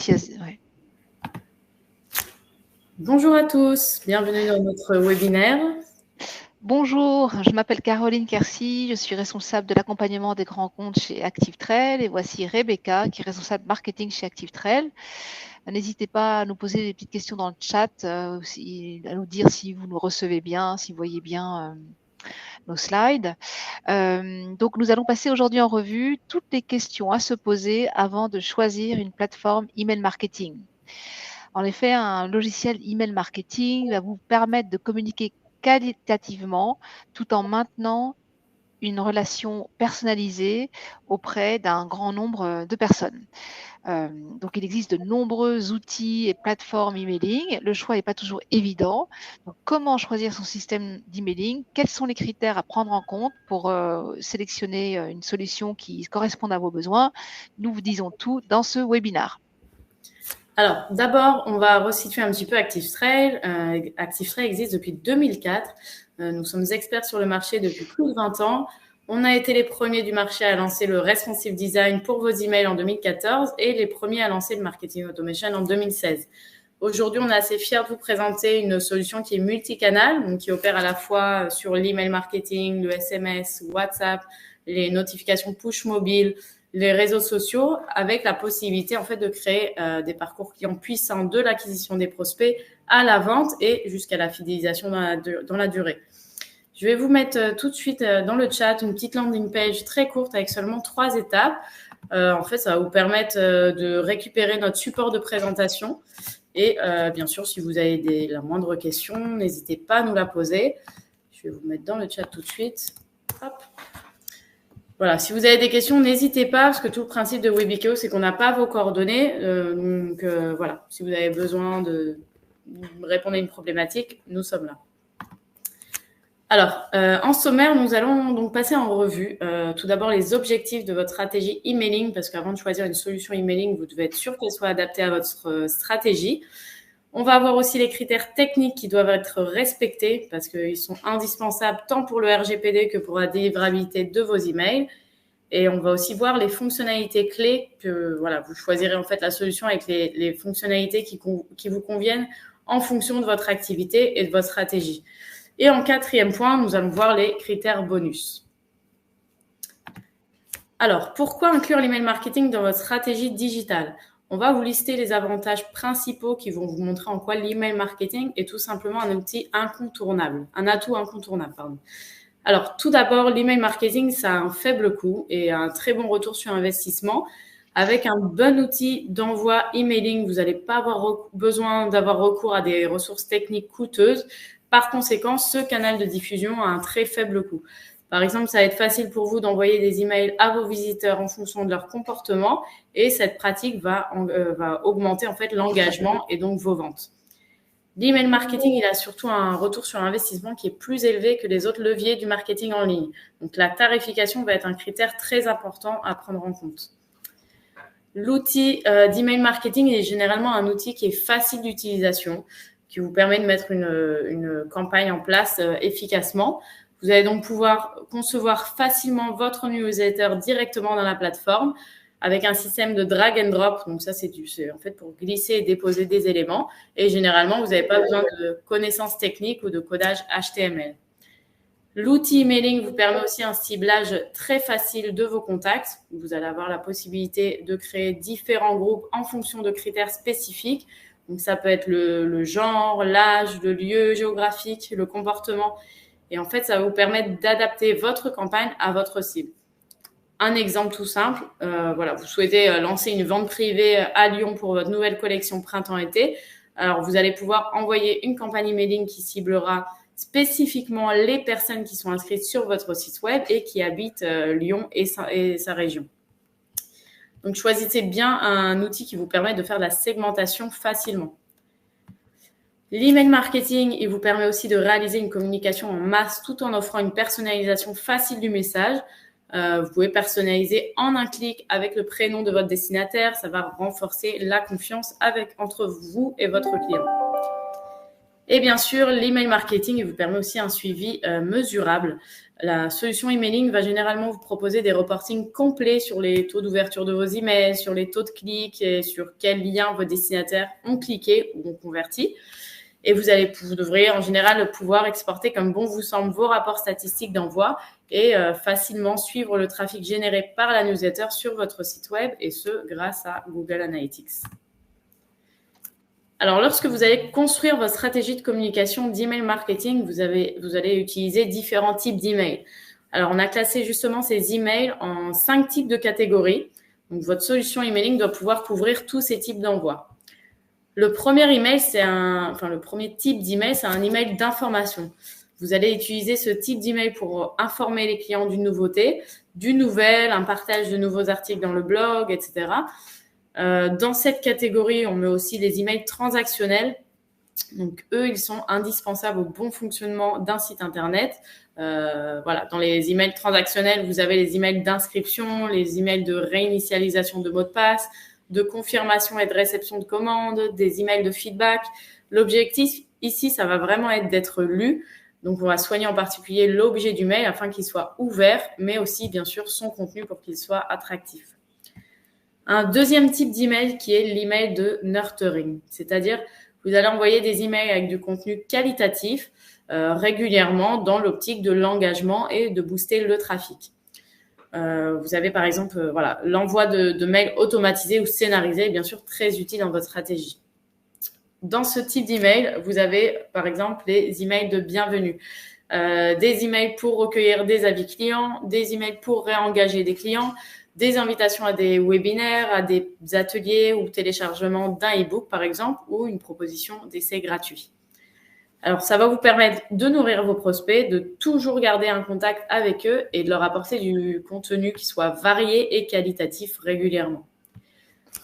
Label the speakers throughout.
Speaker 1: Ouais.
Speaker 2: Bonjour à tous, bienvenue dans notre webinaire.
Speaker 1: Bonjour, je m'appelle Caroline Quercy, je suis responsable de l'accompagnement des grands comptes chez ActiveTrail et voici Rebecca qui est responsable marketing chez ActiveTrail. N'hésitez pas à nous poser des petites questions dans le chat, à nous dire si vous nous recevez bien, si vous voyez bien nos slides. Donc nous allons passer aujourd'hui en revue toutes les questions à se poser avant de choisir une plateforme email marketing. En effet, un logiciel email marketing va vous permettre de communiquer qualitativement tout en maintenant une relation personnalisée auprès d'un grand nombre de personnes. Donc, il existe de nombreux outils et plateformes emailing. Le choix n'est pas toujours évident. Donc, comment choisir son système d'emailing? Quels sont les critères à prendre en compte pour sélectionner une solution qui corresponde à vos besoins? Nous vous disons tout dans ce webinaire.
Speaker 2: Alors, d'abord, on va resituer un petit peu ActiveTrail. ActiveTrail existe depuis 2004. Nous sommes experts sur le marché depuis plus de 20 ans. On a été les premiers du marché à lancer le responsive design pour vos emails en 2014 et les premiers à lancer le marketing automation en 2016. Aujourd'hui, on est assez fiers de vous présenter une solution qui est multicanal, donc qui opère à la fois sur l'email marketing, le SMS, WhatsApp, les notifications push mobile, les réseaux sociaux, avec la possibilité en fait de créer des parcours clients puissants de l'acquisition des prospects à la vente et jusqu'à la fidélisation dans la durée. Je vais vous mettre tout de suite dans le chat une petite landing page très courte avec seulement 3 étapes. En fait, ça va vous permettre de récupérer notre support de présentation. Et bien sûr, si vous avez la moindre question, n'hésitez pas à nous la poser. Je vais vous mettre dans le chat tout de suite. Hop. Voilà, si vous avez des questions, n'hésitez pas, parce que tout le principe de Webikeo, c'est qu'on n'a pas vos coordonnées. Donc voilà, si vous avez besoin de répondre à une problématique, nous sommes là. Alors, en sommaire, nous allons donc passer en revue tout d'abord les objectifs de votre stratégie emailing, parce qu'avant de choisir une solution emailing, vous devez être sûr qu'elle soit adaptée à votre stratégie. On va avoir aussi les critères techniques qui doivent être respectés, parce qu'ils sont indispensables tant pour le RGPD que pour la délivrabilité de vos emails. Et on va aussi voir les fonctionnalités clés que voilà, vous choisirez en fait la solution avec les fonctionnalités qui vous conviennent en fonction de votre activité et de votre stratégie. Et en 4e point, nous allons voir les critères bonus. Alors, pourquoi inclure l'email marketing dans votre stratégie digitale? On va vous lister les avantages principaux qui vont vous montrer en quoi l'email marketing est tout simplement un outil incontournable, un atout incontournable, pardon. Alors, tout d'abord, l'email marketing, ça a un faible coût et un très bon retour sur investissement. Avec un bon outil d'envoi emailing, vous n'allez pas avoir besoin d'avoir recours à des ressources techniques coûteuses. Par conséquent, ce canal de diffusion a un très faible coût. Par exemple, ça va être facile pour vous d'envoyer des emails à vos visiteurs en fonction de leur comportement et cette pratique va augmenter en fait l'engagement et donc vos ventes. L'email marketing, il a surtout un retour sur investissement qui est plus élevé que les autres leviers du marketing en ligne. Donc, la tarification va être un critère très important à prendre en compte. L'outil d'email marketing est généralement un outil qui est facile d'utilisation, qui vous permet de mettre une campagne en place efficacement. Vous allez donc pouvoir concevoir facilement votre newsletter directement dans la plateforme avec un système de drag and drop. Donc ça, c'est en fait pour glisser et déposer des éléments. Et généralement, vous n'avez pas besoin de connaissances techniques ou de codage HTML. L'outil emailing vous permet aussi un ciblage très facile de vos contacts. Vous allez avoir la possibilité de créer différents groupes en fonction de critères spécifiques. Donc ça peut être le genre, l'âge, le lieu géographique, le comportement. Et en fait, ça va vous permettre d'adapter votre campagne à votre cible. Un exemple tout simple, voilà, vous souhaitez lancer une vente privée à Lyon pour votre nouvelle collection printemps-été. Alors, vous allez pouvoir envoyer une campagne emailing qui ciblera spécifiquement les personnes qui sont inscrites sur votre site web et qui habitent Lyon et sa région. Donc, choisissez bien un outil qui vous permet de faire de la segmentation facilement. L'email marketing, il vous permet aussi de réaliser une communication en masse tout en offrant une personnalisation facile du message. Vous pouvez personnaliser en un clic avec le prénom de votre destinataire. Ça va renforcer la confiance entre vous et votre client. Et bien sûr, l'email marketing vous permet aussi un suivi mesurable. La solution emailing va généralement vous proposer des reportings complets sur les taux d'ouverture de vos emails, sur les taux de clics et sur quels liens vos destinataires ont cliqué ou ont converti. Et vous devrez en général pouvoir exporter comme bon vous semble vos rapports statistiques d'envoi et facilement suivre le trafic généré par la newsletter sur votre site web, et ce, grâce à Google Analytics. Alors, lorsque vous allez construire votre stratégie de communication d'email marketing, vous allez utiliser différents types d'emails. Alors, on a classé justement ces emails en 5 types de catégories. Donc, votre solution emailing doit pouvoir couvrir tous ces types d'envois. Le premier email, le premier type d'email, c'est un email d'information. Vous allez utiliser ce type d'email pour informer les clients d'une nouveauté, d'une nouvelle, un partage de nouveaux articles dans le blog, etc. Dans cette catégorie, on met aussi les emails transactionnels. Donc, eux, ils sont indispensables au bon fonctionnement d'un site internet. Dans les emails transactionnels, vous avez les emails d'inscription, les emails de réinitialisation de mots de passe, de confirmation et de réception de commandes, des emails de feedback. L'objectif ici, ça va vraiment être d'être lu. Donc, on va soigner en particulier l'objet du mail afin qu'il soit ouvert, mais aussi, bien sûr, son contenu pour qu'il soit attractif. Un deuxième type d'email qui est l'email de nurturing, c'est-à-dire vous allez envoyer des emails avec du contenu qualitatif régulièrement dans l'optique de l'engagement et de booster le trafic. Vous avez par exemple l'envoi de mails automatisés ou scénarisés est bien sûr très utile dans votre stratégie. Dans ce type d'email, vous avez par exemple les emails de bienvenue, des emails pour recueillir des avis clients, des emails pour réengager des clients, des invitations à des webinaires, à des ateliers ou téléchargement d'un e-book par exemple, ou une proposition d'essai gratuit. Alors, ça va vous permettre de nourrir vos prospects, de toujours garder un contact avec eux et de leur apporter du contenu qui soit varié et qualitatif régulièrement.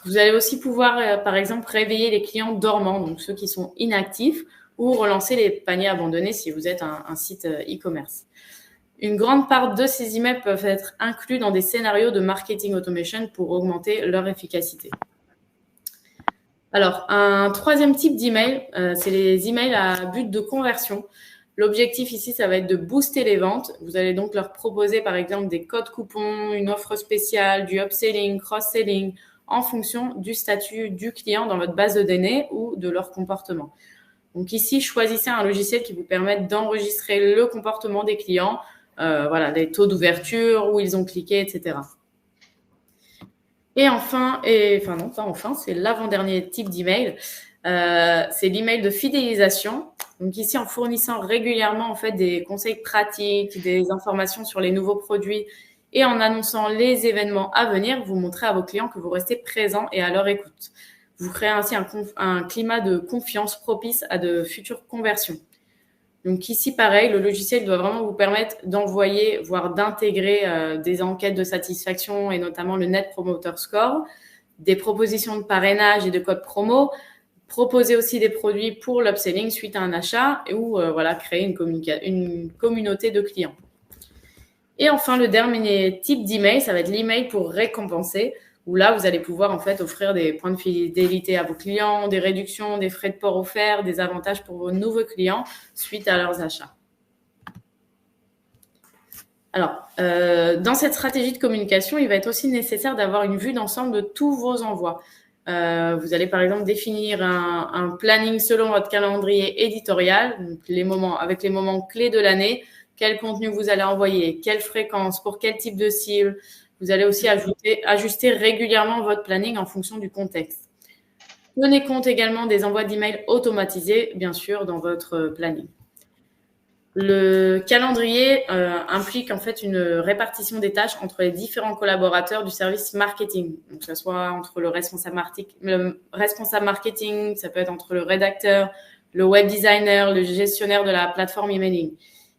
Speaker 2: Vous allez aussi pouvoir, par exemple, réveiller les clients dormants, donc ceux qui sont inactifs, ou relancer les paniers abandonnés si vous êtes un site e-commerce. Une grande part de ces emails peuvent être inclus dans des scénarios de marketing automation pour augmenter leur efficacité. Alors, un troisième type d'email, c'est les emails à but de conversion. L'objectif ici, ça va être de booster les ventes. Vous allez donc leur proposer, par exemple, des codes coupons, une offre spéciale, du upselling, cross-selling, en fonction du statut du client dans votre base de données ou de leur comportement. Donc ici, choisissez un logiciel qui vous permette d'enregistrer le comportement des clients, les taux d'ouverture, où ils ont cliqué, etc. Et c'est l'avant-dernier type d'email. C'est l'email de fidélisation. Donc ici, en fournissant régulièrement en fait des conseils pratiques, des informations sur les nouveaux produits et en annonçant les événements à venir, vous montrez à vos clients que vous restez présents et à leur écoute. Vous créez ainsi un climat de confiance propice à de futures conversions. Donc ici, pareil, le logiciel doit vraiment vous permettre d'envoyer, voire d'intégrer des enquêtes de satisfaction et notamment le Net Promoter Score, des propositions de parrainage et de codes promo, proposer aussi des produits pour l'upselling suite à un achat ou créer une communauté de clients. Et enfin, le dernier type d'email, ça va être l'email pour récompenser, où là, vous allez pouvoir en fait offrir des points de fidélité à vos clients, des réductions, des frais de port offerts, des avantages pour vos nouveaux clients suite à leurs achats. Alors, dans cette stratégie de communication, il va être aussi nécessaire d'avoir une vue d'ensemble de tous vos envois. Vous allez par exemple définir un planning selon votre calendrier éditorial, donc avec les moments clés de l'année, quel contenu vous allez envoyer, quelle fréquence, pour quel type de cible. Vous allez aussi ajuster régulièrement votre planning en fonction du contexte. Tenez compte également des envois d'emails automatisés, bien sûr, dans votre planning. Le calendrier implique en fait une répartition des tâches entre les différents collaborateurs du service marketing. Donc, que ce soit entre le responsable marketing, ça peut être entre le rédacteur, le web designer, le gestionnaire de la plateforme emailing.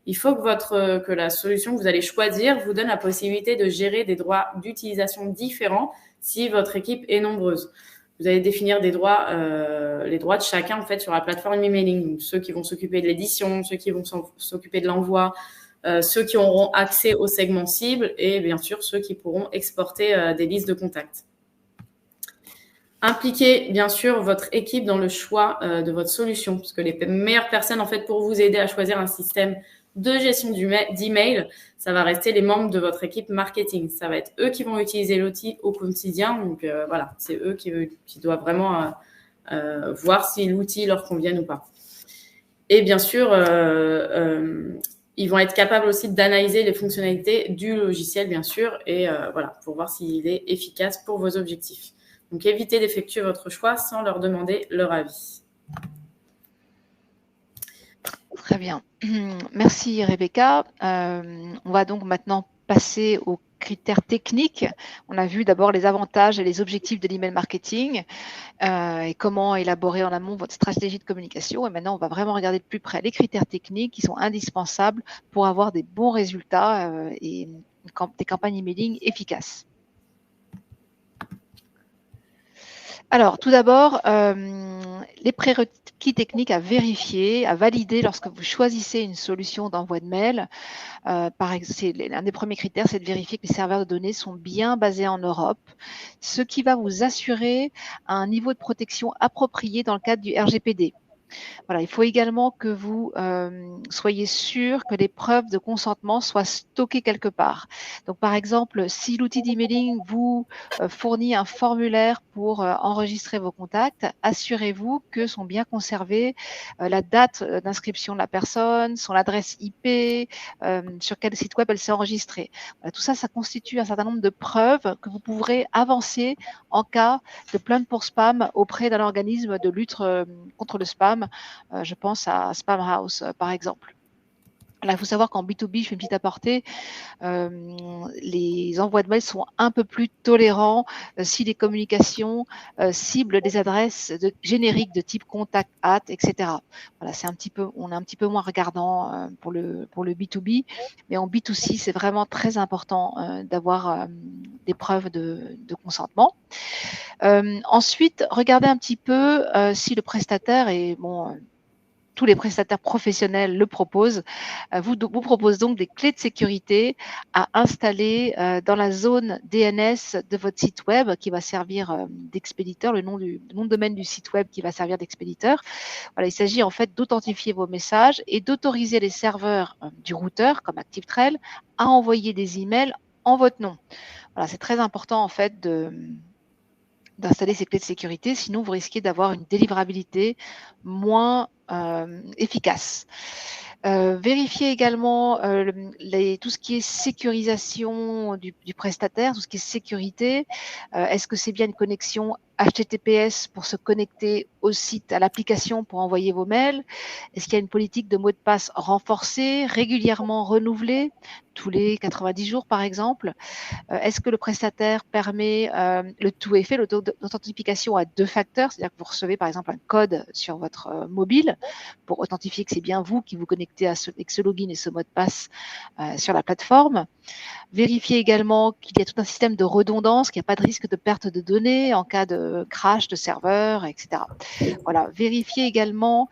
Speaker 2: Il faut que la solution que vous allez choisir vous donne la possibilité de gérer des droits d'utilisation différents si votre équipe est nombreuse. Vous allez définir les droits de chacun en fait sur la plateforme emailing. Donc, ceux qui vont s'occuper de l'édition, ceux qui vont s'occuper de l'envoi, ceux qui auront accès aux segments cibles et bien sûr ceux qui pourront exporter des listes de contacts. Impliquez bien sûr votre équipe dans le choix de votre solution, parce que les meilleures personnes en fait pour vous aider à choisir un système de gestion d'email, ça va rester les membres de votre équipe marketing. Ça va être eux qui vont utiliser l'outil au quotidien, donc voilà, c'est eux qui doivent vraiment voir si l'outil leur convient ou pas. Et bien sûr, ils vont être capables aussi d'analyser les fonctionnalités du logiciel, bien sûr, et voilà, pour voir s'il est efficace pour vos objectifs. Donc, évitez d'effectuer votre choix sans leur demander leur avis.
Speaker 1: Très bien. Merci Rebecca. On va donc maintenant passer aux critères techniques. On a vu d'abord les avantages et les objectifs de l'email marketing et comment élaborer en amont votre stratégie de communication. Et maintenant, on va vraiment regarder de plus près les critères techniques qui sont indispensables pour avoir des bons résultats et des campagnes emailing efficaces. Alors, tout d'abord, les prérequis techniques à vérifier, à valider lorsque vous choisissez une solution d'envoi de mail. Par exemple, l'un des premiers critères, c'est de vérifier que les serveurs de données sont bien basés en Europe, ce qui va vous assurer un niveau de protection approprié dans le cadre du RGPD. Voilà, il faut également que vous soyez sûr que les preuves de consentement soient stockées quelque part. Donc, par exemple, si l'outil d'emailing vous fournit un formulaire pour enregistrer vos contacts, assurez-vous que sont bien conservées la date d'inscription de la personne, son adresse IP, sur quel site web elle s'est enregistrée. Voilà, tout ça, ça constitue un certain nombre de preuves que vous pourrez avancer en cas de plainte pour spam auprès d'un organisme de lutte contre le spam. Je pense à Spamhaus, par exemple. Là, il faut savoir qu'en B2B, je fais une petite aparté, les envois de mails sont un peu plus tolérants si les communications ciblent des adresses génériques de type contact at, etc. Voilà, on est un petit peu moins regardant pour le B2B, mais en B2C, c'est vraiment très important d'avoir des preuves de consentement. Ensuite, regardez un petit peu si le prestataire est tous les prestataires professionnels le proposent, vous propose donc des clés de sécurité à installer dans la zone DNS de votre site web qui va servir d'expéditeur, le nom de domaine du site web qui va servir d'expéditeur. Voilà, il s'agit en fait d'authentifier vos messages et d'autoriser les serveurs du routeur comme ActiveTrail à envoyer des emails en votre nom. Voilà, c'est très important en fait d'installer ces clés de sécurité, sinon vous risquez d'avoir une délivrabilité moins efficace. Vérifiez également tout ce qui est sécurisation du prestataire, tout ce qui est sécurité. Est-ce que c'est bien une connexion HTTPS pour se connecter au site, à l'application pour envoyer vos mails? Est-ce qu'il y a une politique de mot de passe renforcée, régulièrement renouvelée, tous les 90 jours par exemple? Est-ce que le prestataire permet le tout effet, l'authentification à 2 facteurs, c'est-à-dire que vous recevez par exemple un code sur votre mobile pour authentifier que c'est bien vous qui vous connectez avec ce login et ce mot de passe sur la plateforme. Vérifiez également qu'il y a tout un système de redondance, qu'il n'y a pas de risque de perte de données en cas de crash de serveur, etc. Voilà. Vérifiez également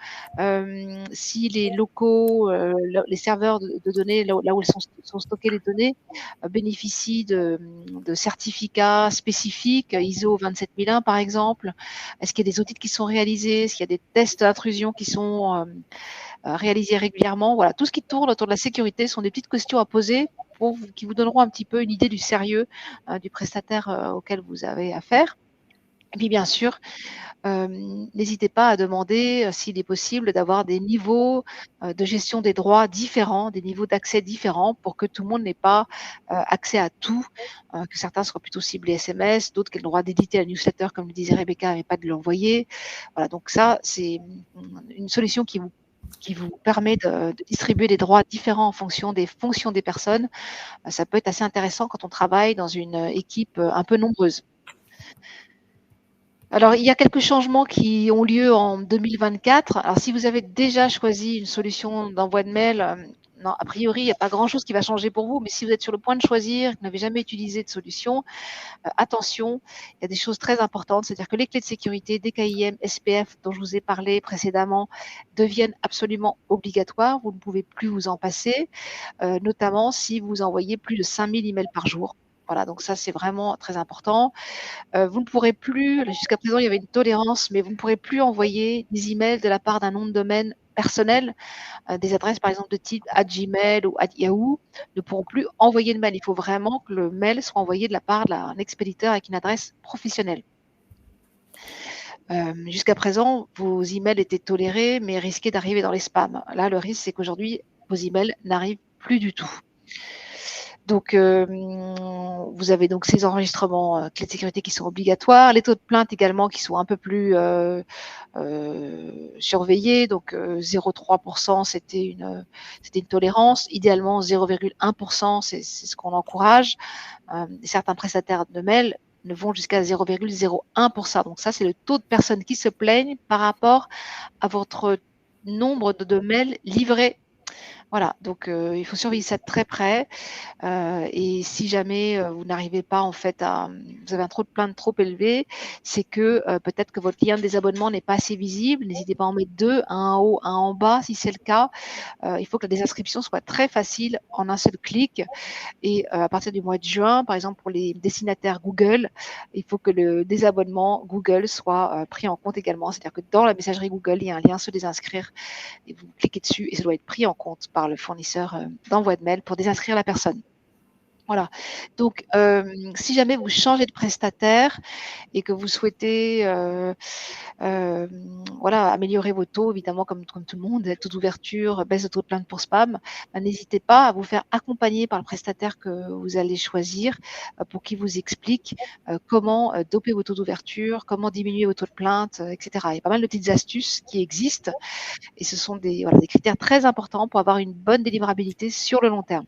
Speaker 1: si les locaux, les serveurs de données, là où sont stockées les données, bénéficient de certificats spécifiques, ISO 27001 par exemple. Est-ce qu'il y a des audits qui sont réalisés? Est-ce qu'il y a des tests d'intrusion qui sont réalisés régulièrement? Voilà, tout ce qui tourne autour de la sécurité sont des petites questions à poser qui vous donneront un petit peu une idée du sérieux du prestataire auquel vous avez affaire. Et puis bien sûr, n'hésitez pas à demander s'il est possible d'avoir des niveaux de gestion des droits différents, des niveaux d'accès différents pour que tout le monde n'ait pas accès à tout, que certains soient plutôt ciblés SMS, d'autres qui aient le droit d'éditer la newsletter, comme le disait Rebecca, mais pas de l'envoyer. Voilà, donc ça, c'est une solution qui vous permet de distribuer des droits différents en fonction des fonctions des personnes. Ça peut être assez intéressant quand on travaille dans une équipe un peu nombreuse. Alors, il y a quelques changements qui ont lieu en 2024. Alors, si vous avez déjà choisi une solution d'envoi de mail, non, a priori, il n'y a pas grand-chose qui va changer pour vous. Mais si vous êtes sur le point de choisir, que vous n'avez jamais utilisé de solution, attention, il y a des choses très importantes. C'est-à-dire que les clés de sécurité, DKIM, SPF, dont je vous ai parlé précédemment, deviennent absolument obligatoires. Vous ne pouvez plus vous en passer, notamment si vous envoyez plus de 5000 emails par jour. Voilà, donc ça, c'est vraiment très important. Vous ne pourrez plus, jusqu'à présent, il y avait une tolérance, mais vous ne pourrez plus envoyer des emails de la part d'un nom de domaine personnel. Des adresses, par exemple, de type @gmail ou @yahoo ne pourront plus envoyer de mail. Il faut vraiment que le mail soit envoyé de la part d'un expéditeur avec une adresse professionnelle. Jusqu'à présent, vos emails étaient tolérés, mais risquaient d'arriver dans les spams. Là, le risque, c'est qu'aujourd'hui, vos emails n'arrivent plus du tout. Donc, vous avez donc ces enregistrements clés de sécurité qui sont obligatoires, les taux de plainte également qui sont un peu plus surveillés. Donc, 0,3%, c'était une tolérance. Idéalement, 0,1%, c'est ce qu'on encourage. Certains prestataires de mail ne vont jusqu'à 0,01%. Donc ça, c'est le taux de personnes qui se plaignent par rapport à votre nombre de mails livrés. Voilà, donc il faut surveiller ça de très près. Et si jamais vous n'arrivez pas en fait vous avez un taux de plainte trop élevé, c'est que peut-être que votre lien de désabonnement n'est pas assez visible. N'hésitez pas à en mettre deux, un en haut, un en bas si c'est le cas. Il faut que la désinscription soit très facile en un seul clic. Et à partir du mois de juin, par exemple pour les destinataires Google, il faut que le désabonnement Google soit pris en compte également. C'est-à-dire que dans la messagerie Google, il y a un lien se désinscrire et vous cliquez dessus et ça doit être pris en compte par le fournisseur d'envoi de mail pour désinscrire la personne. Voilà. Donc, si jamais vous changez de prestataire et que vous souhaitez voilà, améliorer vos taux, évidemment, comme tout le monde, taux d'ouverture, baisse de taux de plainte pour spam, n'hésitez pas à vous faire accompagner par le prestataire que vous allez choisir pour qu'il vous explique comment doper vos taux d'ouverture, comment diminuer vos taux de plainte, etc. Il y a pas mal de petites astuces qui existent et ce sont des critères très importants pour avoir une bonne délivrabilité sur le long terme.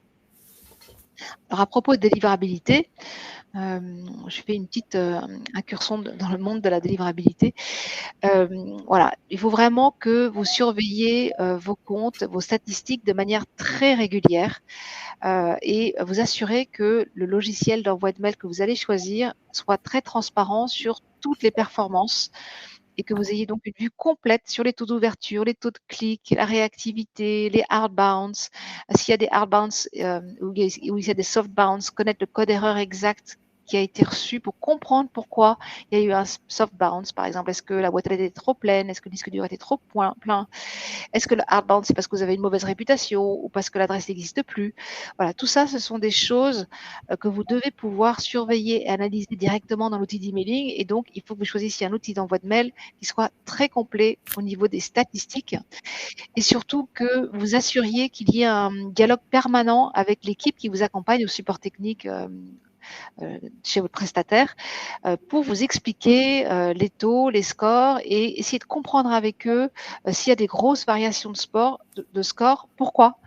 Speaker 1: Alors, à propos de délivrabilité, je fais une petite incursion dans le monde de la délivrabilité. Voilà, il faut vraiment que vous surveillez vos comptes, vos statistiques de manière très régulière et vous assurer que le logiciel d'envoi de mail que vous allez choisir soit très transparent sur toutes les performances et que vous ayez donc une vue complète sur les taux d'ouverture, les taux de clic, la réactivité, les hard bounce. S'il y a des hard bounce ou il y a des soft bounce, connaître le code erreur exact qui a été reçu pour comprendre pourquoi il y a eu un soft bounce, par exemple. Est-ce que la boîte était trop pleine? Est-ce que le disque dur était trop plein? Est-ce que le hard bounce, c'est parce que vous avez une mauvaise réputation ou parce que l'adresse n'existe plus? Voilà, tout ça, ce sont des choses que vous devez pouvoir surveiller et analyser directement dans l'outil d'emailing. Et donc, il faut que vous choisissiez un outil d'envoi de mail qui soit très complet au niveau des statistiques et surtout que vous assuriez qu'il y ait un dialogue permanent avec l'équipe qui vous accompagne au support technique chez votre prestataire pour vous expliquer les taux, les scores et essayer de comprendre avec eux s'il y a des grosses variations de score, pourquoi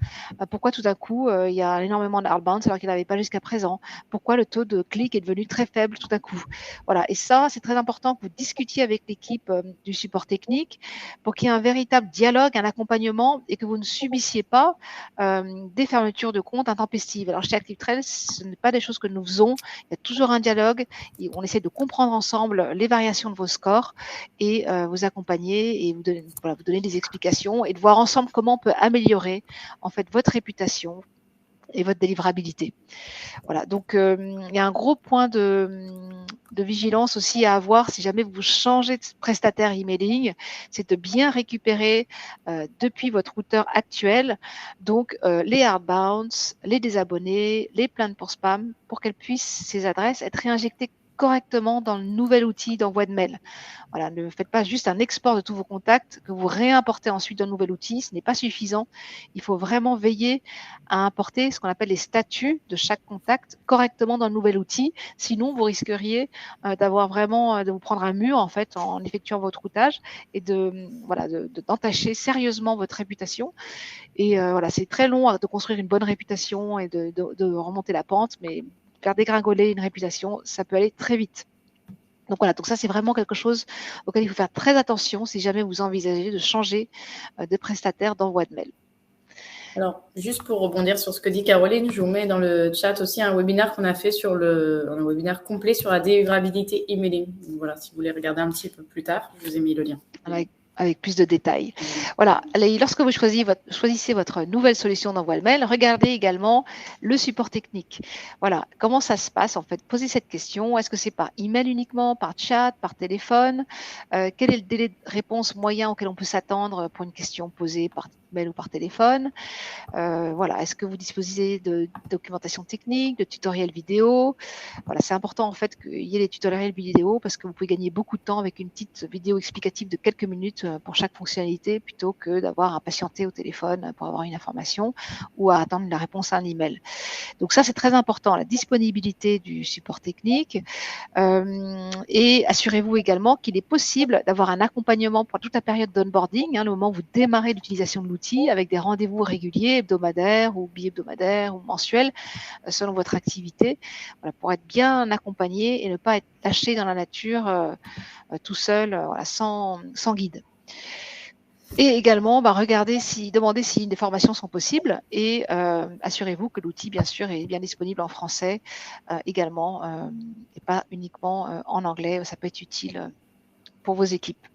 Speaker 1: pourquoi tout d'un coup il y a énormément d'outbound alors qu'il n'avait pas jusqu'à présent, pourquoi le taux de clic est devenu très faible tout d'un coup. Voilà, et ça c'est très important que vous discutiez avec l'équipe du support technique pour qu'il y ait un véritable dialogue, un accompagnement et que vous ne subissiez pas des fermetures de comptes intempestives. Alors chez ActiveTrail, ce n'est pas des choses que nous faisons. Il y a toujours un dialogue. Et on essaie de comprendre ensemble les variations de vos scores et vous accompagner et vous donner des explications et de voir ensemble comment on peut améliorer en fait votre réputation et votre délivrabilité. Voilà, donc il y a un gros point de vigilance aussi à avoir si jamais vous changez de prestataire emailing, c'est de bien récupérer depuis votre routeur actuel donc les hard bounce, les désabonnés, les plaintes pour spam pour qu'elles puissent, ces adresses, être réinjectées correctement dans le nouvel outil d'envoi de mail. Voilà, ne faites pas juste un export de tous vos contacts que vous réimportez ensuite dans le nouvel outil, ce n'est pas suffisant. Il faut vraiment veiller à importer ce qu'on appelle les statuts de chaque contact correctement dans le nouvel outil. Sinon, vous risqueriez d'avoir vraiment de vous prendre un mur en fait en effectuant votre routage et d'entacher sérieusement votre réputation. Et voilà, c'est très long de construire une bonne réputation et de remonter la pente, mais faire dégringoler une réputation, ça peut aller très vite. Donc voilà, donc ça c'est vraiment quelque chose auquel il faut faire très attention si jamais vous envisagez de changer de prestataire d'envoi de mail.
Speaker 2: Alors, juste pour rebondir sur ce que dit Caroline, je vous mets dans le chat aussi un webinaire qu'on a fait un webinaire complet sur la délivrabilité emailing. Donc voilà, si vous voulez regarder un petit peu plus tard, je vous ai mis le lien.
Speaker 1: avec plus de détails. Voilà. Lorsque vous choisissez votre nouvelle solution d'envoi de mail, regardez également le support technique. Voilà. Comment ça se passe en fait? Posez cette question. Est-ce que c'est par email uniquement, par chat, par téléphone? Quel est le délai de réponse moyen auquel on peut s'attendre pour une question posée par mail ou par téléphone? Voilà. Est-ce que vous disposez de documentation technique, de tutoriels vidéo? Voilà, c'est important en fait qu'il y ait des tutoriels vidéo parce que vous pouvez gagner beaucoup de temps avec une petite vidéo explicative de quelques minutes pour chaque fonctionnalité plutôt que d'avoir à patienter au téléphone pour avoir une information ou à attendre la réponse à un email. Donc ça, c'est très important, la disponibilité du support technique. Et assurez-vous également qu'il est possible d'avoir un accompagnement pour toute la période d'onboarding, le moment où vous démarrez l'utilisation de l'outil avec des rendez-vous réguliers, hebdomadaires ou bi-hebdomadaires ou mensuels, selon votre activité, voilà, pour être bien accompagné et ne pas être lâché dans la nature tout seul, voilà, sans guide. Et également, demandez si des formations sont possibles et assurez-vous que l'outil, bien sûr, est bien disponible en français également et pas uniquement en anglais. Ça peut être utile pour vos équipes.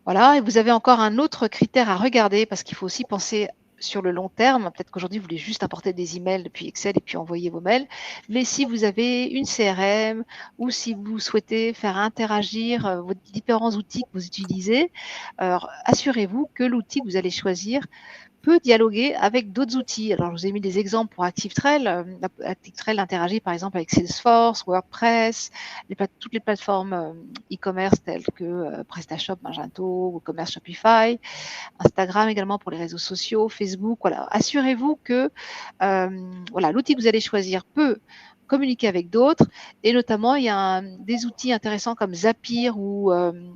Speaker 1: Voilà, et vous avez encore un autre critère à regarder parce qu'il faut aussi penser sur le long terme. Peut-être qu'aujourd'hui, vous voulez juste importer des emails depuis Excel et puis envoyer vos mails. Mais si vous avez une CRM ou si vous souhaitez faire interagir vos différents outils que vous utilisez, alors assurez-vous que l'outil que vous allez choisir peut dialoguer avec d'autres outils. Alors, je vous ai mis des exemples pour ActiveTrail. ActiveTrail interagit par exemple avec Salesforce, WordPress, toutes les plateformes e-commerce telles que PrestaShop, Magento, WooCommerce, Shopify, Instagram également pour les réseaux sociaux, Facebook. Voilà. Assurez-vous que l'outil que vous allez choisir peut communiquer avec d'autres et notamment il y a des outils intéressants comme Zapier ou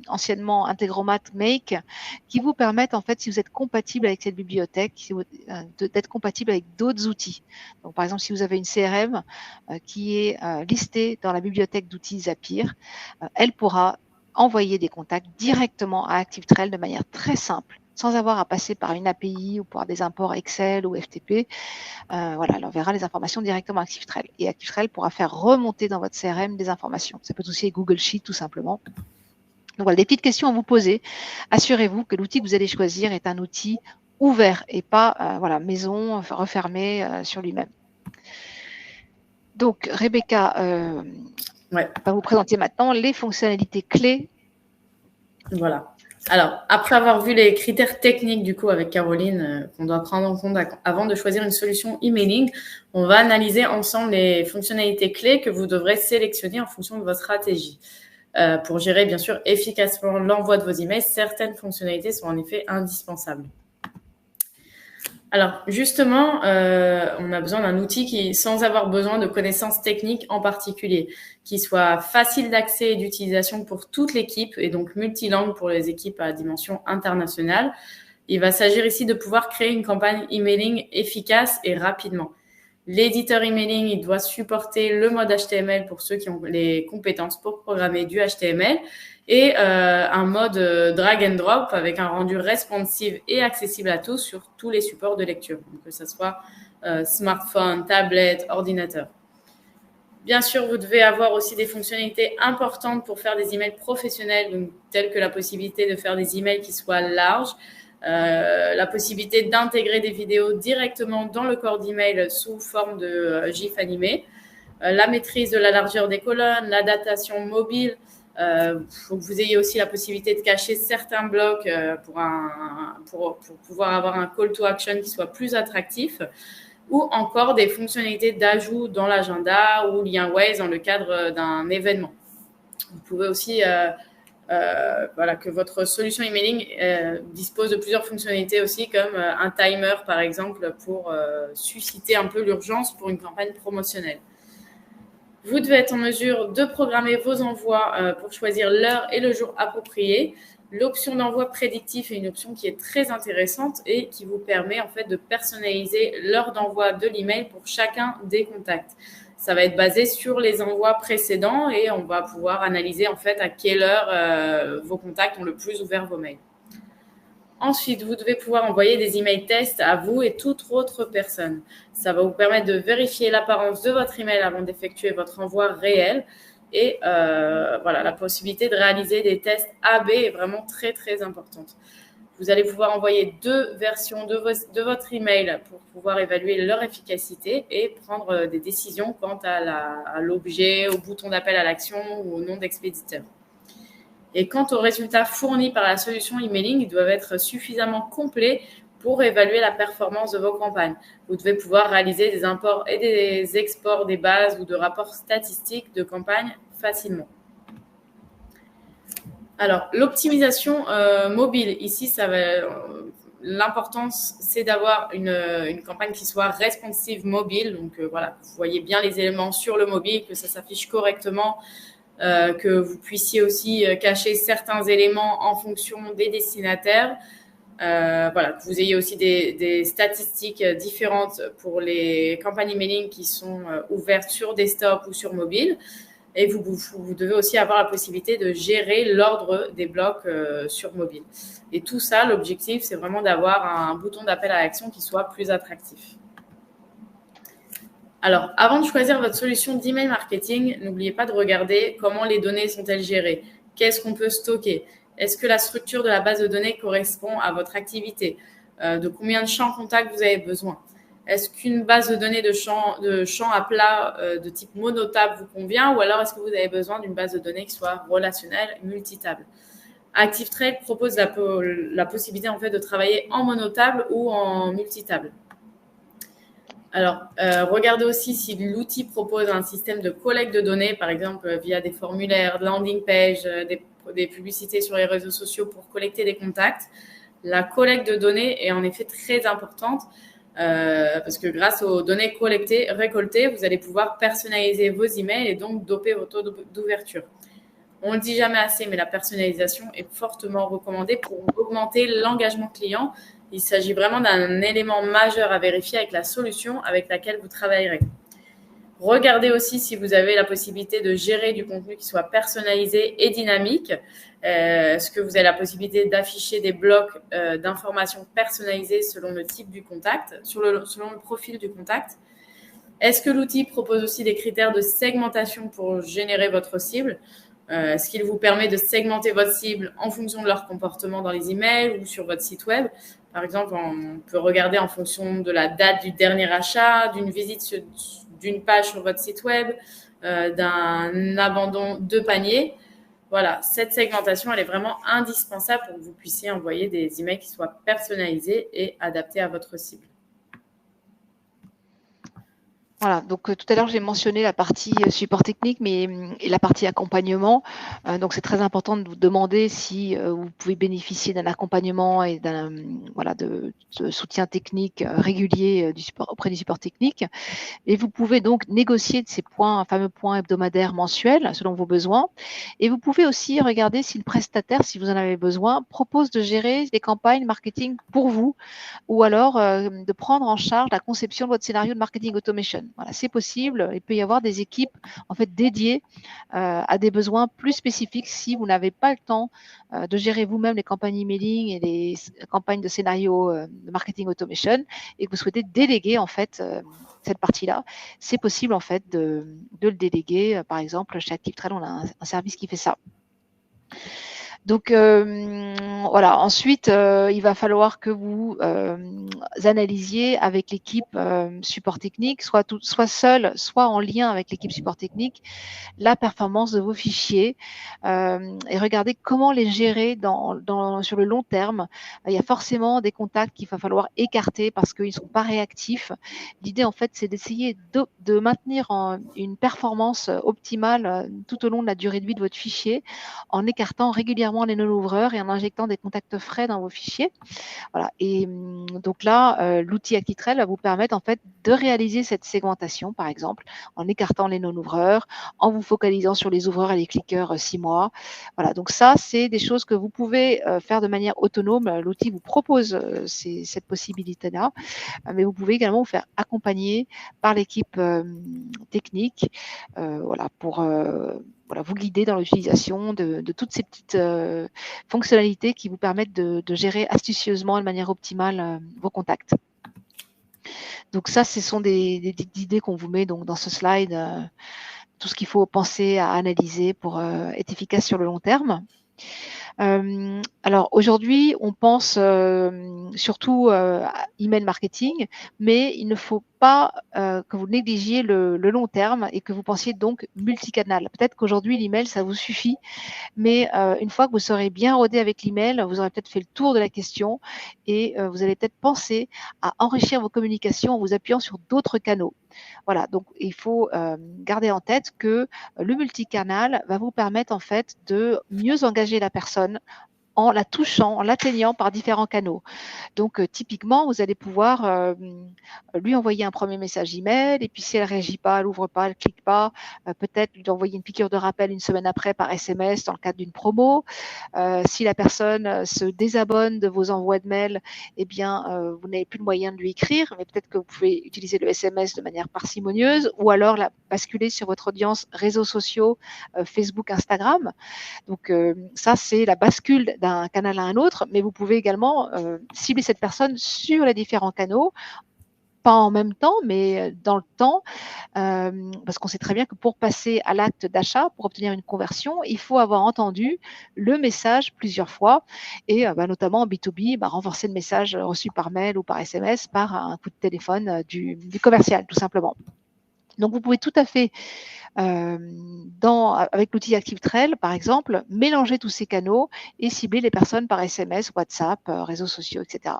Speaker 1: anciennement Integromat Make qui vous permettent en fait, si vous êtes compatible avec cette bibliothèque, d'être compatible avec d'autres outils. Donc par exemple, si vous avez une CRM qui est listée dans la bibliothèque d'outils Zapier, elle pourra envoyer des contacts directement à ActiveTrail de manière très simple, sans avoir à passer par une API ou par des imports Excel ou FTP. Voilà, elle enverra les informations directement à ActiveTrail. Et ActiveTrail pourra faire remonter dans votre CRM des informations. Ça peut aussi être Google Sheet, tout simplement. Donc voilà, des petites questions à vous poser. Assurez-vous que l'outil que vous allez choisir est un outil ouvert et pas maison refermée sur lui-même. Donc, Rebecca va vous présenter maintenant les fonctionnalités clés.
Speaker 2: Voilà. Alors, après avoir vu les critères techniques, du coup, avec Caroline, qu'on doit prendre en compte avant de choisir une solution emailing, on va analyser ensemble les fonctionnalités clés que vous devrez sélectionner en fonction de votre stratégie. Pour gérer, bien sûr, efficacement l'envoi de vos emails, certaines fonctionnalités sont en effet indispensables. Alors, justement, on a besoin d'un outil qui, sans avoir besoin de connaissances techniques en particulier, qui soit facile d'accès et d'utilisation pour toute l'équipe et donc multilingue pour les équipes à dimension internationale. Il va s'agir ici de pouvoir créer une campagne emailing efficace et rapidement. L'éditeur emailing, il doit supporter le mode HTML pour ceux qui ont les compétences pour programmer du HTML et un mode drag and drop avec un rendu responsive et accessible à tous sur tous les supports de lecture, donc que ce soit smartphone, tablette, ordinateur. Bien sûr, vous devez avoir aussi des fonctionnalités importantes pour faire des emails professionnels, donc, telles que la possibilité de faire des emails qui soient larges, la possibilité d'intégrer des vidéos directement dans le corps d'email sous forme de GIF animé, la maîtrise de la largeur des colonnes, la datation mobile. Faut que vous ayez aussi la possibilité de cacher certains blocs pour pouvoir avoir un call to action qui soit plus attractif, ou encore des fonctionnalités d'ajout dans l'agenda ou lien Waze dans le cadre d'un événement. Vous pouvez aussi que votre solution emailing dispose de plusieurs fonctionnalités aussi, comme un timer par exemple pour susciter un peu l'urgence pour une campagne promotionnelle. Vous devez être en mesure de programmer vos envois pour choisir l'heure et le jour approprié. L'option d'envoi prédictif est une option qui est très intéressante et qui vous permet en fait de personnaliser l'heure d'envoi de l'email pour chacun des contacts. Ça va être basé sur les envois précédents et on va pouvoir analyser en fait à quelle heure vos contacts ont le plus ouvert vos mails. Ensuite, vous devez pouvoir envoyer des emails tests à vous et toute autre personne. Ça va vous permettre de vérifier l'apparence de votre email avant d'effectuer votre envoi réel Et voilà, la possibilité de réaliser des tests A/B est vraiment très, très importante. Vous allez pouvoir envoyer 2 versions de votre email pour pouvoir évaluer leur efficacité et prendre des décisions quant à l'objet, au bouton d'appel à l'action ou au nom d'expéditeur. Et quant aux résultats fournis par la solution emailing, ils doivent être suffisamment complets pour évaluer la performance de vos campagnes. Vous devez pouvoir réaliser des imports et des exports des bases ou de rapports statistiques de campagne facilement. Alors, l'optimisation mobile, ici, l'importance, c'est d'avoir une campagne qui soit responsive mobile. Donc, voilà, vous voyez bien les éléments sur le mobile, que ça s'affiche correctement, que vous puissiez aussi cacher certains éléments en fonction des destinataires. Voilà, que vous ayez aussi des statistiques différentes pour les campagnes emailing qui sont ouvertes sur desktop ou sur mobile. Et vous devez aussi avoir la possibilité de gérer l'ordre des blocs sur mobile. Et tout ça, l'objectif, c'est vraiment d'avoir un bouton d'appel à l'action qui soit plus attractif. Alors, avant de choisir votre solution d'email marketing, n'oubliez pas de regarder comment les données sont-elles gérées, qu'est-ce qu'on peut stocker, est-ce que la structure de la base de données correspond à votre activité, de combien de champs contacts vous avez besoin. Est-ce qu'une base de données de champs à plat de type monotable vous convient, ou alors est-ce que vous avez besoin d'une base de données qui soit relationnelle, multitable? ActiveTrade propose la possibilité en fait de travailler en monotable ou en multitable. Alors, regardez aussi si l'outil propose un système de collecte de données, par exemple via des formulaires, landing page, des publicités sur les réseaux sociaux pour collecter des contacts. La collecte de données est en effet très importante. Parce que grâce aux données récoltées, vous allez pouvoir personnaliser vos emails et donc doper vos taux d'ouverture. On ne le dit jamais assez, mais la personnalisation est fortement recommandée pour augmenter l'engagement client. Il s'agit vraiment d'un élément majeur à vérifier avec la solution avec laquelle vous travaillerez. Regardez aussi si vous avez la possibilité de gérer du contenu qui soit personnalisé et dynamique. Est-ce que vous avez la possibilité d'afficher des blocs d'informations personnalisées selon le type du contact, selon le profil du contact? Est-ce que l'outil propose aussi des critères de segmentation pour générer votre cible? Est-ce qu'il vous permet de segmenter votre cible en fonction de leur comportement dans les emails ou sur votre site web? Par exemple, on peut regarder en fonction de la date du dernier achat, d'une visite d'une page sur votre site web, d'un abandon de panier. Voilà, cette segmentation, elle est vraiment indispensable pour que vous puissiez envoyer des emails qui soient personnalisés et adaptés à votre cible.
Speaker 1: Voilà, donc tout à l'heure, j'ai mentionné la partie support technique et la partie accompagnement. Donc, c'est très important de vous demander si vous pouvez bénéficier d'un accompagnement et d'un de soutien technique régulier auprès du support technique. Et vous pouvez donc négocier de ces fameux points hebdomadaires mensuels selon vos besoins. Et vous pouvez aussi regarder si le prestataire, si vous en avez besoin, propose de gérer des campagnes marketing pour vous ou alors de prendre en charge la conception de votre scénario de marketing automation. Voilà, c'est possible. Il peut y avoir des équipes en fait dédiées à des besoins plus spécifiques si vous n'avez pas le temps de gérer vous-même les campagnes emailing et les campagnes de scénario de marketing automation et que vous souhaitez déléguer en fait cette partie-là. C'est possible en fait de le déléguer. Par exemple, chez ActiveTrade, on a un service qui fait ça. Donc, voilà. Ensuite, il va falloir que vous analysiez avec l'équipe support technique, soit seul, soit en lien avec l'équipe support technique, la performance de vos fichiers et regardez comment les gérer sur le long terme. Il y a forcément des contacts qu'il va falloir écarter parce qu'ils ne sont pas réactifs. L'idée, en fait, c'est d'essayer de maintenir une performance optimale tout au long de la durée de vie de votre fichier en écartant régulièrement les non-ouvreurs et en injectant des contacts frais dans vos fichiers. Voilà. Et donc là, l'outil ActiveTrade va vous permettre en fait de réaliser cette segmentation, par exemple, en écartant les non-ouvreurs, en vous focalisant sur les ouvreurs et les cliqueurs 6 mois. Voilà. Donc ça, c'est des choses que vous pouvez faire de manière autonome. L'outil vous propose cette possibilité-là, mais vous pouvez également vous faire accompagner par l'équipe technique, voilà, pour vous guider dans l'utilisation de toutes ces petites fonctionnalités qui vous permettent de gérer astucieusement et de manière optimale vos contacts. Donc ça, ce sont des idées qu'on vous met donc dans ce slide tout ce qu'il faut penser à analyser pour être efficace sur le long terme. Alors aujourd'hui, on pense surtout à email marketing, mais il ne faut pas que vous négligiez le long terme et que vous pensiez donc multicanal. Peut-être qu'aujourd'hui, l'email, ça vous suffit, mais une fois que vous serez bien rodé avec l'email, vous aurez peut-être fait le tour de la question et vous allez peut-être penser à enrichir vos communications en vous appuyant sur d'autres canaux. Voilà, donc il faut garder en tête que le multicanal va vous permettre en fait de mieux engager la personne en la touchant, en l'atteignant par différents canaux. Donc, typiquement, vous allez pouvoir lui envoyer un premier message email et puis si elle ne réagit pas, elle n'ouvre pas, elle ne clique pas, peut-être lui envoyer une piqûre de rappel une semaine après par SMS dans le cadre d'une promo. Si la personne se désabonne de vos envois de mail, eh bien, vous n'avez plus le moyen de lui écrire, mais peut-être que vous pouvez utiliser le SMS de manière parcimonieuse ou alors la basculer sur votre audience réseaux sociaux, Facebook, Instagram. Donc ça, c'est la bascule d'un canal à un autre, mais vous pouvez également cibler cette personne sur les différents canaux, pas en même temps, mais dans le temps, parce qu'on sait très bien que pour passer à l'acte d'achat, pour obtenir une conversion, il faut avoir entendu le message plusieurs fois et notamment en B2B, renforcer le message reçu par mail ou par SMS par un coup de téléphone du commercial, tout simplement. Donc, vous pouvez tout à fait avec l'outil ActiveTrail, par exemple, mélanger tous ces canaux et cibler les personnes par SMS, WhatsApp, réseaux sociaux, etc.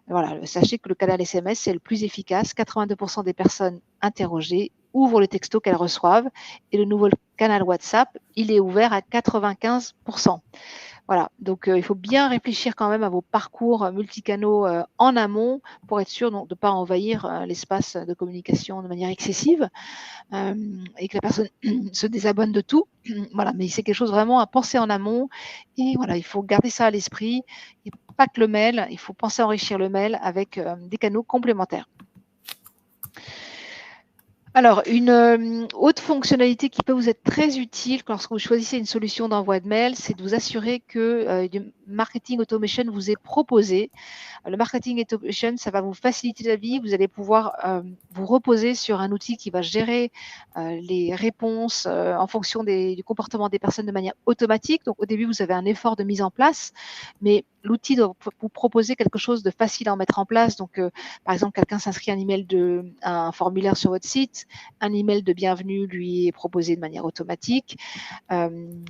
Speaker 1: Voilà, sachez que le canal SMS, c'est le plus efficace. 82% des personnes interrogées ouvrent le texto qu'elles reçoivent et le nouveau canal WhatsApp, il est ouvert à 95%. Voilà, donc il faut bien réfléchir quand même à vos parcours multicanaux en amont pour être sûr de ne pas envahir l'espace de communication de manière excessive et que la personne se désabonne de tout. Voilà, mais c'est quelque chose vraiment à penser en amont et voilà, il faut garder ça à l'esprit. Et pas que le mail, il faut penser à enrichir le mail avec des canaux complémentaires. Alors, une autre fonctionnalité qui peut vous être très utile lorsque vous choisissez une solution d'envoi de mail, c'est de vous assurer que du marketing automation vous est proposé. Le marketing automation, ça va vous faciliter la vie. Vous allez pouvoir vous reposer sur un outil qui va gérer les réponses en fonction du comportement des personnes de manière automatique. Donc, au début, vous avez un effort de mise en place, mais l'outil doit vous proposer quelque chose de facile à mettre en place. Donc, par exemple, quelqu'un s'inscrit un formulaire sur votre site, un email de bienvenue lui est proposé de manière automatique,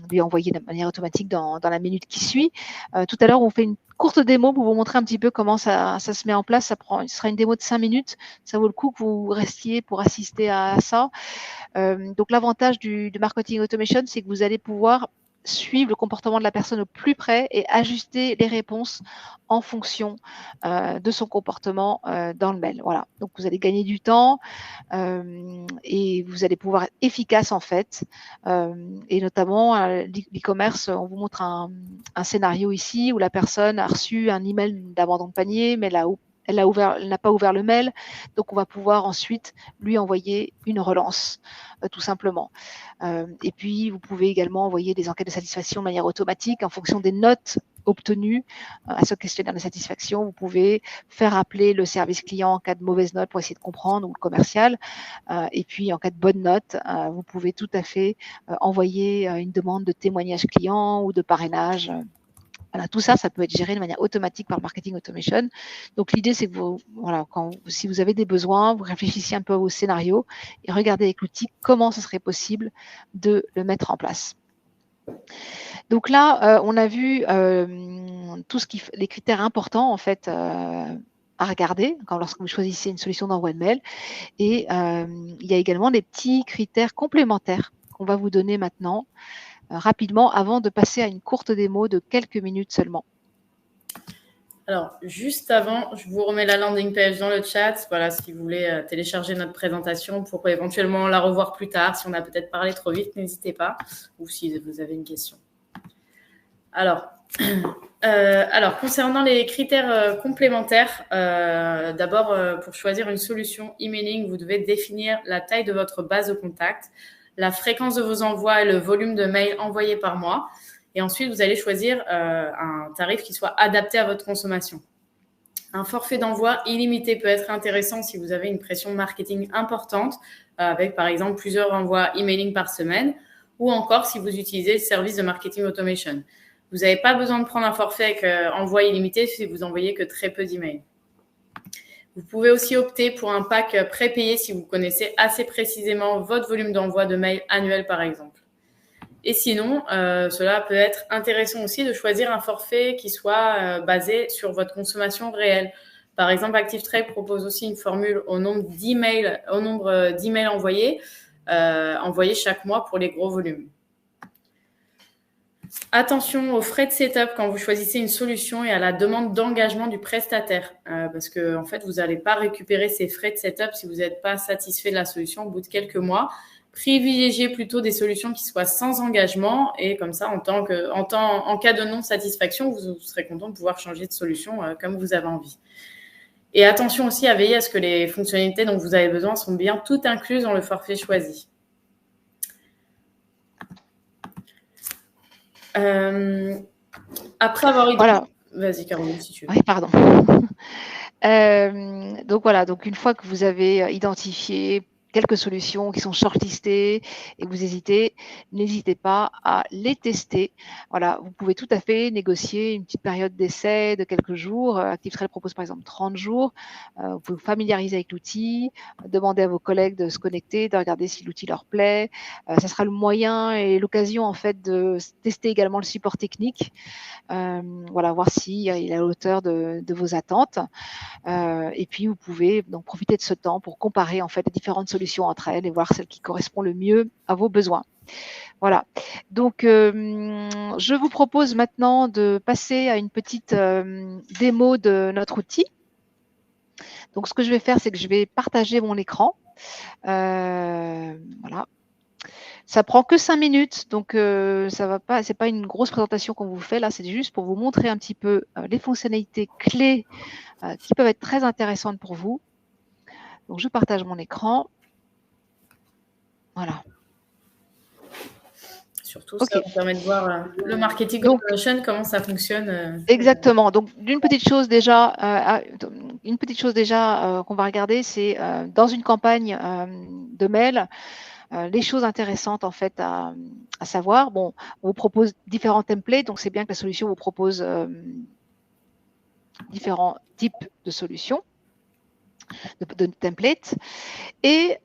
Speaker 1: lui envoyé de manière automatique dans la minute qui suit. Tout à l'heure, on fait une courte démo pour vous montrer un petit peu comment ça se met en place. Ce sera une démo de 5 minutes. Ça vaut le coup que vous restiez pour assister à ça. Donc, l'avantage du marketing automation, c'est que vous allez pouvoir suivre le comportement de la personne au plus près et ajuster les réponses en fonction de son comportement dans le mail. Voilà. Donc, vous allez gagner du temps et vous allez pouvoir être efficace en fait. Et notamment, l'e-commerce, on vous montre un scénario ici où la personne a reçu un email d'abandon de panier, mais elle n'a pas ouvert le mail, donc on va pouvoir ensuite lui envoyer une relance, tout simplement. Et puis, vous pouvez également envoyer des enquêtes de satisfaction de manière automatique en fonction des notes obtenues à ce questionnaire de satisfaction. Vous pouvez faire appeler le service client en cas de mauvaise note pour essayer de comprendre, ou le commercial. Et puis, en cas de bonne note, vous pouvez tout à fait envoyer une demande de témoignage client ou de parrainage. Voilà, tout ça, ça peut être géré de manière automatique par le marketing automation. Donc, l'idée, c'est que si vous avez des besoins, vous réfléchissez un peu au scénario et regardez avec l'outil comment ce serait possible de le mettre en place. Donc là, on a vu les critères importants, en fait, à regarder lorsque vous choisissez une solution d'envoi de mail. Et il y a également des petits critères complémentaires qu'on va vous donner maintenant rapidement avant de passer à une courte démo de quelques minutes seulement.
Speaker 2: Alors, juste avant, je vous remets la landing page dans le chat. Voilà, si vous voulez télécharger notre présentation pour éventuellement la revoir plus tard. Si on a peut-être parlé trop vite, n'hésitez pas. Ou si vous avez une question. Alors, concernant les critères complémentaires, d'abord, pour choisir une solution emailing, vous devez définir la taille de votre base de contact, la fréquence de vos envois et le volume de mails envoyés par mois. Et ensuite, vous allez choisir un tarif qui soit adapté à votre consommation. Un forfait d'envoi illimité peut être intéressant si vous avez une pression marketing importante. avec par exemple plusieurs envois emailing par semaine, ou encore si vous utilisez le service de marketing automation. Vous n'avez pas besoin de prendre un forfait avec envoi illimité si vous envoyez que très peu d'emails. Vous pouvez aussi opter pour un pack prépayé si vous connaissez assez précisément votre volume d'envoi de mails annuel, par exemple. Et sinon, cela peut être intéressant aussi de choisir un forfait qui soit basé sur votre consommation réelle. Par exemple, ActiveTrade propose aussi une formule au nombre d'emails envoyés chaque mois pour les gros volumes. Attention aux frais de setup quand vous choisissez une solution et à la demande d'engagement du prestataire, parce que en fait, vous n'allez pas récupérer ces frais de setup si vous n'êtes pas satisfait de la solution au bout de quelques mois. Privilégiez plutôt des solutions qui soient sans engagement et comme ça, en cas de non-satisfaction, vous serez content de pouvoir changer de solution comme vous avez envie. Et attention aussi à veiller à ce que les fonctionnalités dont vous avez besoin sont bien toutes incluses dans le forfait choisi. Après avoir identifié...
Speaker 1: Voilà.
Speaker 2: Vas-y, Caroline, si tu veux.
Speaker 1: Oui, pardon. Donc voilà, donc une fois que vous avez identifié quelques solutions qui sont shortlistées et que vous hésitez, n'hésitez pas à les tester. Voilà, vous pouvez tout à fait négocier une petite période d'essai de quelques jours. ActiveTrade propose par exemple 30 jours. Vous pouvez vous familiariser avec l'outil, demander à vos collègues de se connecter, de regarder si l'outil leur plaît. Ça sera le moyen et l'occasion en fait de tester également le support technique. Voilà, voir s'il est à la hauteur de vos attentes. Et puis, vous pouvez donc profiter de ce temps pour comparer en fait les différentes solutions entre elles et voir celle qui correspond le mieux à vos besoins. Voilà. Donc, je vous propose maintenant de passer à une petite démo de notre outil. Donc, ce que je vais faire, c'est que je vais partager mon écran. Voilà. Ça prend que 5 minutes, donc ça va pas, c'est pas une grosse présentation qu'on vous fait là, c'est juste pour vous montrer un petit peu les fonctionnalités clés qui peuvent être très intéressantes pour vous. Donc je partage mon écran. Voilà.
Speaker 2: Surtout, ça vous permet de voir le marketing automation, comment ça fonctionne.
Speaker 1: Exactement. Donc une petite chose déjà qu'on va regarder, c'est dans une campagne de mail. Les choses intéressantes en fait à savoir. Bon, on vous propose différents templates, donc c'est bien que la solution vous propose différents types de solutions, de templates, et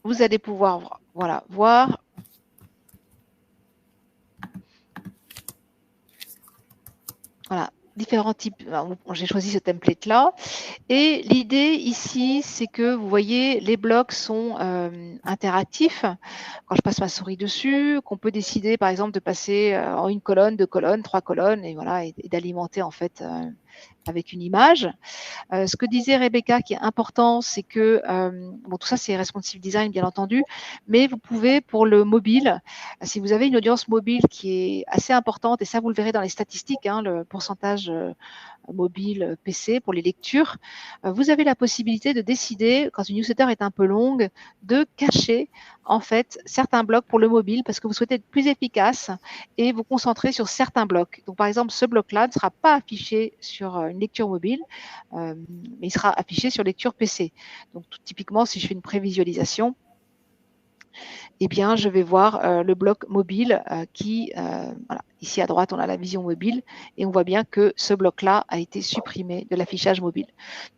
Speaker 1: vous allez pouvoir voir différents types. J'ai choisi ce template là et l'idée ici c'est que vous voyez les blocs sont interactifs. Quand je passe ma souris dessus, qu'on peut décider par exemple de passer en une colonne, 2 colonnes, 3 colonnes et voilà, et d'alimenter en fait avec une image. Ce que disait Rebecca qui est important, c'est que bon, tout ça c'est responsive design bien entendu, mais vous pouvez pour le mobile, si vous avez une audience mobile qui est assez importante, et ça vous le verrez dans les statistiques, hein, le pourcentage mobile PC pour les lectures, vous avez la possibilité de décider, quand une newsletter est un peu longue, de cacher en fait certains blocs pour le mobile parce que vous souhaitez être plus efficace et vous concentrer sur certains blocs. Donc par exemple, ce bloc-là ne sera pas affiché sur une lecture mobile, mais il sera affiché sur lecture PC. Donc typiquement, si je fais une prévisualisation, eh bien, je vais voir le bloc mobile voilà, ici à droite, on a la vision mobile et on voit bien que ce bloc-là a été supprimé de l'affichage mobile.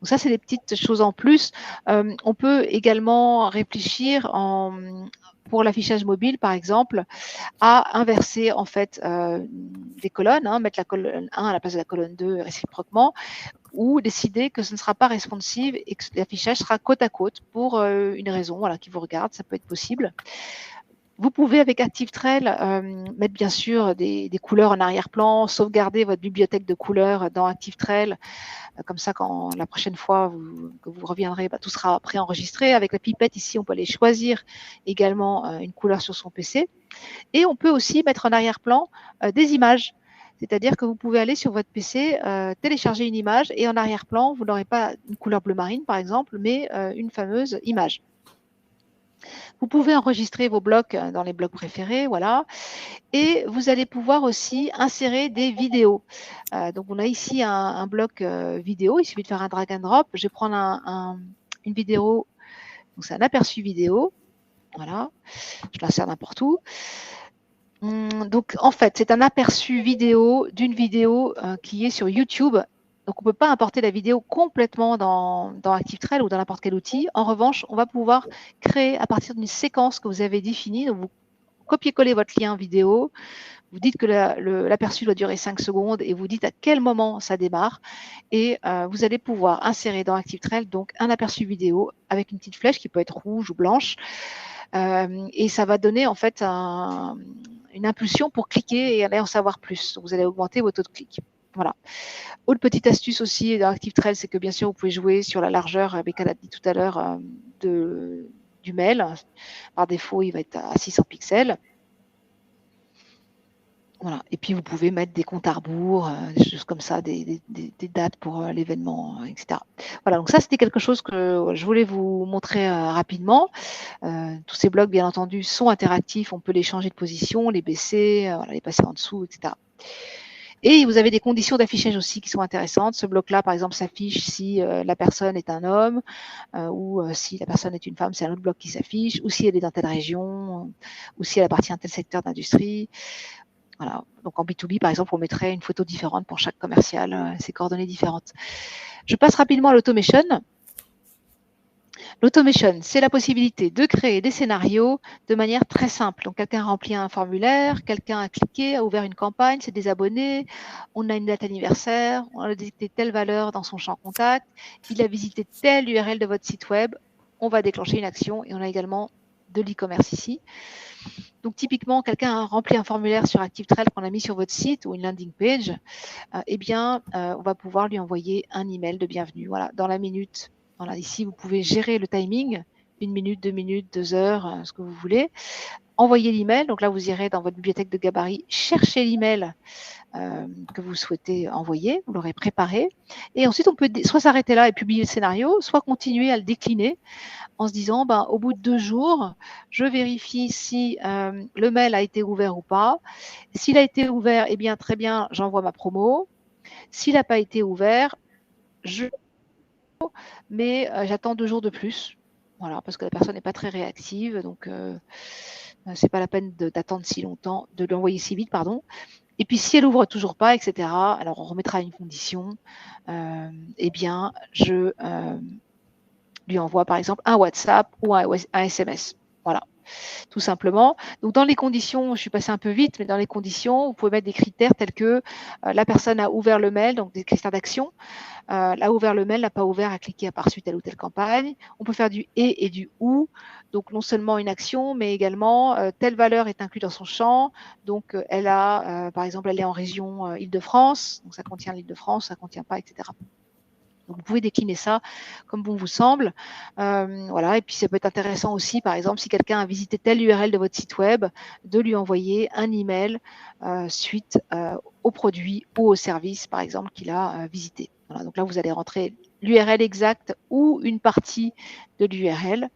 Speaker 1: Donc ça, c'est des petites choses en plus. On peut également réfléchir pour l'affichage mobile, par exemple, à inverser en fait des colonnes, hein, mettre la colonne 1 à la place de la colonne 2 réciproquement, ou décider que ce ne sera pas responsive et que l'affichage sera côte à côte pour une raison voilà, qui vous regarde, ça peut être possible. Vous pouvez avec ActiveTrade mettre bien sûr des couleurs en arrière-plan, sauvegarder votre bibliothèque de couleurs dans ActiveTrade, comme ça quand la prochaine fois que vous reviendrez, tout sera préenregistré. Avec la pipette ici, on peut aller choisir également une couleur sur son PC. Et on peut aussi mettre en arrière-plan des images. C'est-à-dire que vous pouvez aller sur votre PC, télécharger une image et en arrière-plan, vous n'aurez pas une couleur bleu marine par exemple, mais une fameuse image. Vous pouvez enregistrer vos blocs dans les blocs préférés, voilà. Et vous allez pouvoir aussi insérer des vidéos. Donc on a ici un bloc vidéo, il suffit de faire un drag and drop. Je vais prendre une vidéo Donc, c'est un aperçu vidéo. Voilà, je l'insère n'importe où. Donc, en fait, c'est un aperçu vidéo d'une vidéo qui est sur YouTube. Donc, on ne peut pas importer la vidéo complètement dans ActiveTrail ou dans n'importe quel outil. En revanche, on va pouvoir créer à partir d'une séquence que vous avez définie. Donc, vous copiez-collez votre lien vidéo. Vous dites que l'aperçu doit durer 5 secondes et vous dites à quel moment ça démarre. Et vous allez pouvoir insérer dans ActiveTrail donc un aperçu vidéo avec une petite flèche qui peut être rouge ou blanche. Et ça va donner en fait une impulsion pour cliquer et aller en savoir plus. Donc, vous allez augmenter votre taux de clic. Voilà. Autre petite astuce aussi dans ActiveTrail, c'est que bien sûr, vous pouvez jouer sur la largeur, Becca l'a dit tout à l'heure, du mail. Par défaut, il va être à 600 pixels. Voilà. Et puis, vous pouvez mettre des comptes à rebours, des choses comme ça, des dates pour l'événement, etc. Voilà, donc ça, c'était quelque chose que je voulais vous montrer rapidement. Tous ces blocs, bien entendu, sont interactifs. On peut les changer de position, les baisser, voilà, les passer en dessous, etc. Et vous avez des conditions d'affichage aussi qui sont intéressantes. Ce bloc-là, par exemple, s'affiche si la personne est un homme ou si la personne est une femme, c'est un autre bloc qui s'affiche, ou si elle est dans telle région, ou si elle appartient à tel secteur d'industrie. Voilà. Donc en B2B, par exemple, on mettrait une photo différente pour chaque commercial, ses coordonnées différentes. Je passe rapidement à l'automation. L'automation, c'est la possibilité de créer des scénarios de manière très simple. Donc, quelqu'un a rempli un formulaire, quelqu'un a cliqué, a ouvert une campagne, s'est désabonné, on a une date anniversaire, on a détecté telle valeur dans son champ contact, il a visité telle URL de votre site web, on va déclencher une action et on a également de l'e-commerce ici. Donc, typiquement, quelqu'un a rempli un formulaire sur ActiveTrail qu'on a mis sur votre site ou une landing page, eh bien, on va pouvoir lui envoyer un email de bienvenue. Voilà, dans la minute. Voilà, ici, vous pouvez gérer le timing, 1 minute, 2 minutes, 2 heures, ce que vous voulez. Envoyer l'email. Donc là, vous irez dans votre bibliothèque de gabarit, chercher l'email que vous souhaitez envoyer. Vous l'aurez préparé. Et ensuite, on peut soit s'arrêter là et publier le scénario, soit continuer à le décliner en se disant, ben, au bout de 2 jours, je vérifie si le mail a été ouvert ou pas. S'il a été ouvert, eh bien, très bien, j'envoie ma promo. S'il n'a pas été ouvert, mais j'attends 2 jours de plus. Voilà, parce que la personne n'est pas très réactive, donc c'est pas la peine d'attendre si longtemps, de l'envoyer si vite, pardon. Et puis si elle ouvre toujours pas, etc., alors on remettra une condition. Eh bien, je lui envoie par exemple un WhatsApp ou un SMS. Voilà, tout simplement. Donc dans les conditions, je suis passée un peu vite, mais dans les conditions, vous pouvez mettre des critères tels que la personne a ouvert le mail, donc des critères d'action. L'a ouvert le mail, l'a pas ouvert, a cliqué, a pas reçu telle ou telle campagne. On peut faire du et du ou. Donc, non seulement une action, mais également telle valeur est inclue dans son champ. Donc, elle a, par exemple, elle est en région Île-de-France. Donc, ça contient l'Île-de-France, ça contient pas, etc. Donc, vous pouvez décliner ça comme bon vous semble. Voilà. Et puis, ça peut être intéressant aussi, par exemple, si quelqu'un a visité telle URL de votre site web, de lui envoyer un email suite au produit ou au service, par exemple, qu'il a visité. Voilà, donc là, vous allez rentrer l'URL exacte ou une partie de l'URL.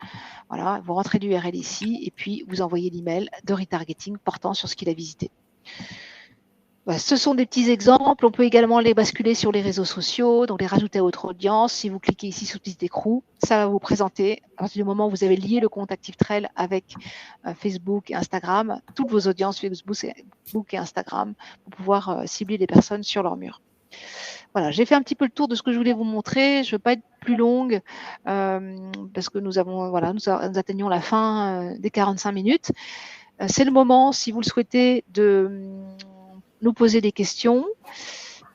Speaker 1: Voilà, vous rentrez l'URL ici et puis vous envoyez l'email de retargeting portant sur ce qu'il a visité. Voilà, ce sont des petits exemples. On peut également les basculer sur les réseaux sociaux, donc les rajouter à votre audience. Si vous cliquez ici sous petit écrou, ça va vous présenter, à partir du moment où vous avez lié le compte ActiveTrail avec Facebook et Instagram, toutes vos audiences Facebook et Instagram pour pouvoir cibler les personnes sur leur mur. Voilà, j'ai fait un petit peu le tour de ce que je voulais vous montrer. Je ne veux pas être plus longue parce que nous atteignons la fin des 45 minutes. C'est le moment, si vous le souhaitez, de nous poser des questions.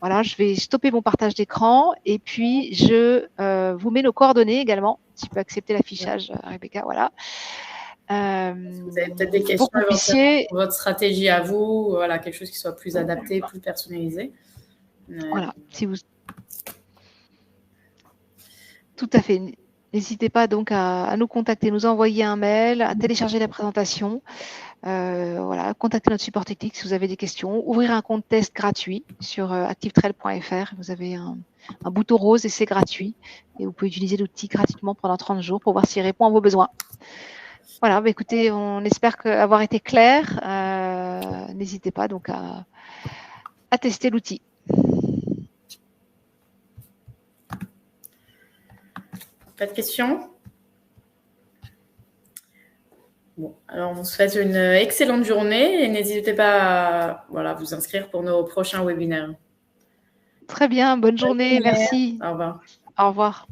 Speaker 1: Voilà, je vais stopper mon partage d'écran et puis je vous mets nos coordonnées également. Si tu peux accepter l'affichage, Rebecca, voilà.
Speaker 2: Vous avez peut-être des questions pour votre stratégie à vous, voilà, quelque chose qui soit plus adapté, plus personnalisé.
Speaker 1: Voilà, si vous... Tout à fait. N'hésitez pas donc à nous contacter, nous envoyer un mail, à télécharger la présentation. Voilà, contactez notre support technique si vous avez des questions. Ouvrir un compte test gratuit sur activetrail.fr. Vous avez un bouton rose et c'est gratuit. Et vous pouvez utiliser l'outil gratuitement pendant 30 jours pour voir s'il répond à vos besoins. Voilà, bah écoutez, on espère avoir été clair. N'hésitez pas donc à tester l'outil.
Speaker 2: Pas de questions? Bon, alors on vous souhaite une excellente journée et n'hésitez pas à vous inscrire pour nos prochains webinaires.
Speaker 1: Très bien, bonne journée, merci.
Speaker 2: Au revoir.
Speaker 1: Au revoir.